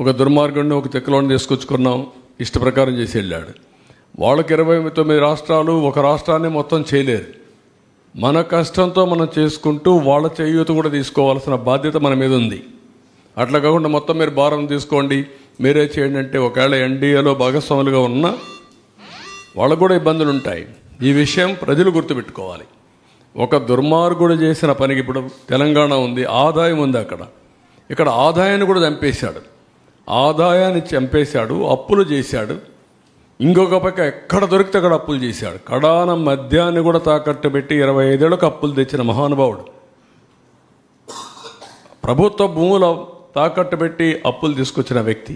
ఒక దుర్మార్గుడిని ఒక తెక్కలోని తీసుకొచ్చుకున్నాం, ఇష్ట ప్రకారం చేసి వెళ్ళాడు. వాళ్ళకి 29 రాష్ట్రాలు ఒక రాష్ట్రాన్ని మొత్తం చేయలేరు. మన కష్టంతో మనం చేసుకుంటూ వాళ్ళ చేయూత కూడా తీసుకోవాల్సిన బాధ్యత మన మీద ఉంది. అట్లా కాకుండా మొత్తం మీరు భారం తీసుకోండి, మీరే చేయండి అంటే ఒకవేళ ఎన్డీఏలో భాగస్వాములుగా ఉన్నా వాళ్ళకు కూడా ఇబ్బందులు ఉంటాయి. ఈ విషయం ప్రజలు గుర్తుపెట్టుకోవాలి. ఒక దుర్మార్గుడు చేసిన పనికి, ఇప్పుడు తెలంగాణ ఉంది, ఆదాయం ఉంది, ఇక్కడ ఆదాయాన్ని కూడా చంపేశాడు. ఆదాయాన్ని చంపేశాడు, అప్పులు చేశాడు. ఇంకొక పక్క ఎక్కడ దొరికితే అక్కడ అప్పులు చేశాడు. కడాన మద్యాన్ని కూడా తాకట్టు పెట్టి 25 ఏళ్ళకు అప్పులు తెచ్చిన మహానుభావుడు. ప్రభుత్వ భూముల తాకట్టు పెట్టి అప్పులు తీసుకొచ్చిన వ్యక్తి.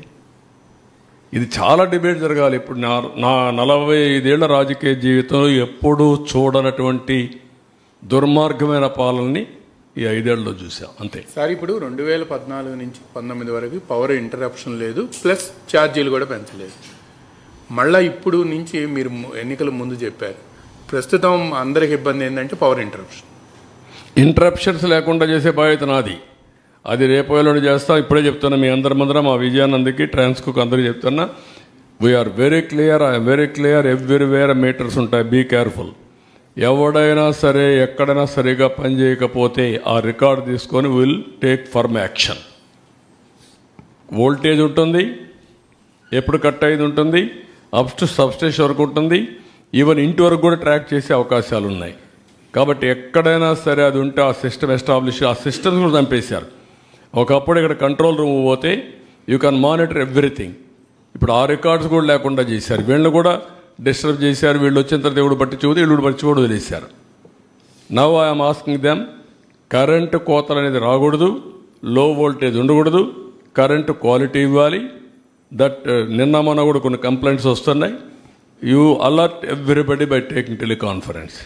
ఇది చాలా డిబేట్ జరగాలి. ఇప్పుడు నా 45 ఏళ్ల రాజకీయ జీవితంలో ఎప్పుడూ చూడనటువంటి దుర్మార్గమైన పాలనని ఈ 5 ఏళ్లలో చూసాం, అంతే. సార్, ఇప్పుడు 2014 నుంచి 19 వరకు పవర్ ఇంటరప్షన్ లేదు, ప్లస్ ఛార్జీలు కూడా పెంచలేదు. మళ్ళీ ఇప్పుడు నుంచి మీరు ఎన్నికల ముందు చెప్పారు, ప్రస్తుతం అందరికి ఇబ్బంది ఏంటంటే పవర్ ఇంటరప్షన్స్ లేకుండా చేసే బాధ్యత నాది. అది రేపు ఎల్లుండి చేస్తాం. ఇప్పుడే చెప్తున్నా మీ అందరి ముందర, మా విజయానందకి, ట్రాన్స్కోకి అందరికీ చెప్తున్నా, we are very clear, I'm very clear. Everywhere metres ఉంటాయి, బీ కేర్ఫుల్. ఎవడైనా సరే ఎక్కడైనా సరిగా పని చేయకపోతే ఆ రికార్డు తీసుకొని will take firm action. Voltage ఉంటుంది, ఎప్పుడు కట్ అయ్యేది ఉంటుంది, అప్ టు సబ్స్టేషన్ వరకు ఉంటుంది, ఈవెన్ ఇంటి వరకు కూడా ట్రాక్ చేసే అవకాశాలు ఉన్నాయి. కాబట్టి ఎక్కడైనా సరే అది ఉంటే ఆ సిస్టమ్ ఎస్టాబ్లిష్, ఆ సిస్టమ్స్ కూడా చంపేశారు. ఒకప్పుడు ఇక్కడ కంట్రోల్ రూమ్ పోతే యూ కెన్ మానిటర్ ఎవ్రీథింగ్. ఇప్పుడు ఆ రికార్డ్స్ కూడా లేకుండా చేశారు. వీళ్ళని కూడా డిస్టర్బ్ చేశారు. వీళ్ళు వచ్చిన తర్వాత దేవుడు బట్టి చూసి వీళ్ళు బట్టి కూడా వదిలేశారు. Now I'm asking them, current కోతలు అనేది రాకూడదు, లో వోల్టేజ్ ఉండకూడదు, కరెంటు క్వాలిటీ ఇవ్వాలి. దట్ నిన్న మొన్న కూడా కొన్ని కంప్లైంట్స్ వస్తున్నాయి. You alert everybody by taking teleconference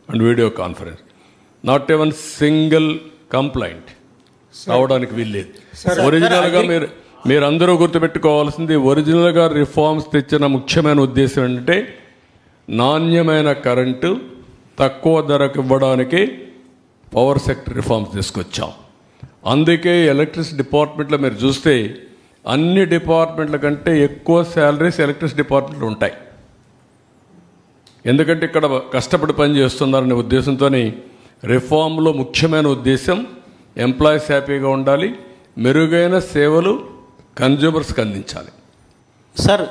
and video conference. Not ఎవన్ single complaint రావడానికి వీల్లేదు. ఒరిజినల్గా మీరందరూ గుర్తుపెట్టుకోవాల్సింది, ఒరిజినల్గా రిఫార్మ్స్ తెచ్చిన ముఖ్యమైన ఉద్దేశం ఏంటంటే నాణ్యమైన కరెంటు తక్కువ ధరకు ఇవ్వడానికి పవర్ సెక్టర్ రిఫార్మ్స్ తీసుకొచ్చాం. అందుకే ఎలక్ట్రిసిటీ డిపార్ట్మెంట్లో మీరు చూస్తే అన్ని డిపార్ట్మెంట్ల కంటే ఎక్కువ శాలరీస్ ఎలక్ట్రిసిటీ డిపార్ట్మెంట్లో ఉంటాయి. ఎందుకంటే ఇక్కడ కష్టపడి పని చేస్తున్నారనే ఉద్దేశంతోనే రిఫార్మ్లో ముఖ్యమైన ఉద్దేశం ఎంప్లాయీస్ హ్యాపీగా ఉండాలి, మెరుగైన సేవలు కన్జ్యూమర్స్కి అందించాలి. సార్,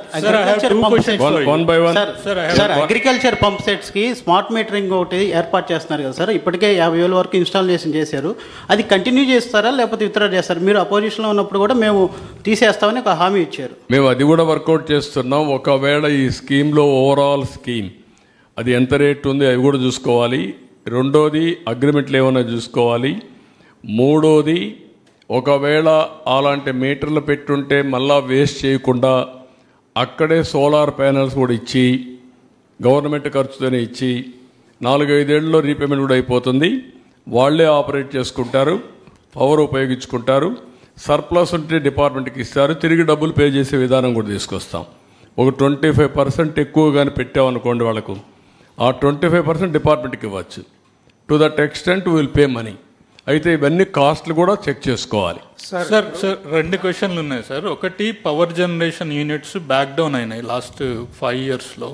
అగ్రికల్చర్ పంప్ సెట్స్కి స్మార్ట్ మీటరింగ్ ఒకటి ఏర్పాటు చేస్తున్నారు కదా సార్. ఇప్పటికే 50,000 వరకు ఇన్స్టాలేషన్ చేశారు. అది కంటిన్యూ చేస్తారా లేకపోతే విత్డ్రా చేస్తారా? మీరు అపోజిషన్లో ఉన్నప్పుడు కూడా మేము తీసేస్తామని ఒక హామీ ఇచ్చారు. మేము అది కూడా వర్కౌట్ చేస్తున్నాం. ఒకవేళ ఈ స్కీమ్లో ఓవరాల్ స్కీమ్ అది ఎంత రేట్ ఉంది అవి కూడా చూసుకోవాలి. రెండోది అగ్రిమెంట్లు ఏమైనా చూసుకోవాలి. మూడోది, ఒకవేళ అలాంటి మీటర్లు పెట్టుంటే మళ్ళా వేస్ట్ చేయకుండా అక్కడే సోలార్ ప్యానల్స్ కూడా ఇచ్చి గవర్నమెంట్ ఖర్చుతోనే ఇచ్చి 4-5 ఏళ్ళలో రీపేమెంట్ కూడా అయిపోతుంది. వాళ్ళే ఆపరేట్ చేసుకుంటారు, పవర్ ఉపయోగించుకుంటారు. సర్ప్లస్ ఉంటే డిపార్ట్మెంట్కి ఇస్తారు, తిరిగి డబ్బులు పే చేసే విధానం కూడా తీసుకొస్తాం. ఒక 25% ఎక్కువగానే పెట్టామనుకోండి వాళ్ళకు, ఆ 25% డిపార్ట్మెంట్కి ఇవ్వచ్చు. To that extent will pay money. అయితే ఇవన్నీ కాస్ట్లు కూడా చెక్ చేసుకోవాలి. సార్ 2 క్వశ్చన్లు ఉన్నాయి సార్. ఒకటి, power generation units back down అయినాయి లాస్ట్ 5 yearsలో.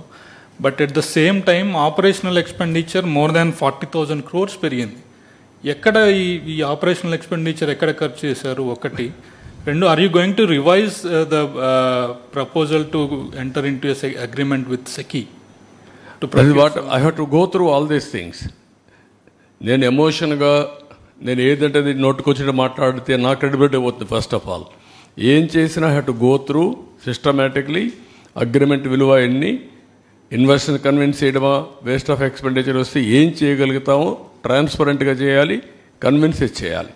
But at the same time operational expenditure more than 40,000 crores పెరిగింది. ఎక్కడ ఈ ఆపరేషనల్ ఎక్స్పెండిచర్ ఎక్కడ ఖర్చు చేశారు? ఒకటి. 2, are you going to revise the proposal to enter into agreement with SECI? I have to go through all these things. నేను ఎమోషన్గా నేను ఏదంటే నోటుకొచ్చి మాట్లాడితే నా క్రెడిబిలిటీ పోతుంది. ఫస్ట్ ఆఫ్ ఆల్ ఏం చేసినా have to go through systematically. Agreement విలువ ఎన్ని, ఇన్వెస్టర్ కన్విన్స్ చేయడమా, వేస్ట్ ఆఫ్ ఎక్స్పెండిచర్ వస్తే ఏం చేయగలుగుతామో ట్రాన్స్పరెంట్గా చేయాలి, కన్విన్స్ చేయాలి.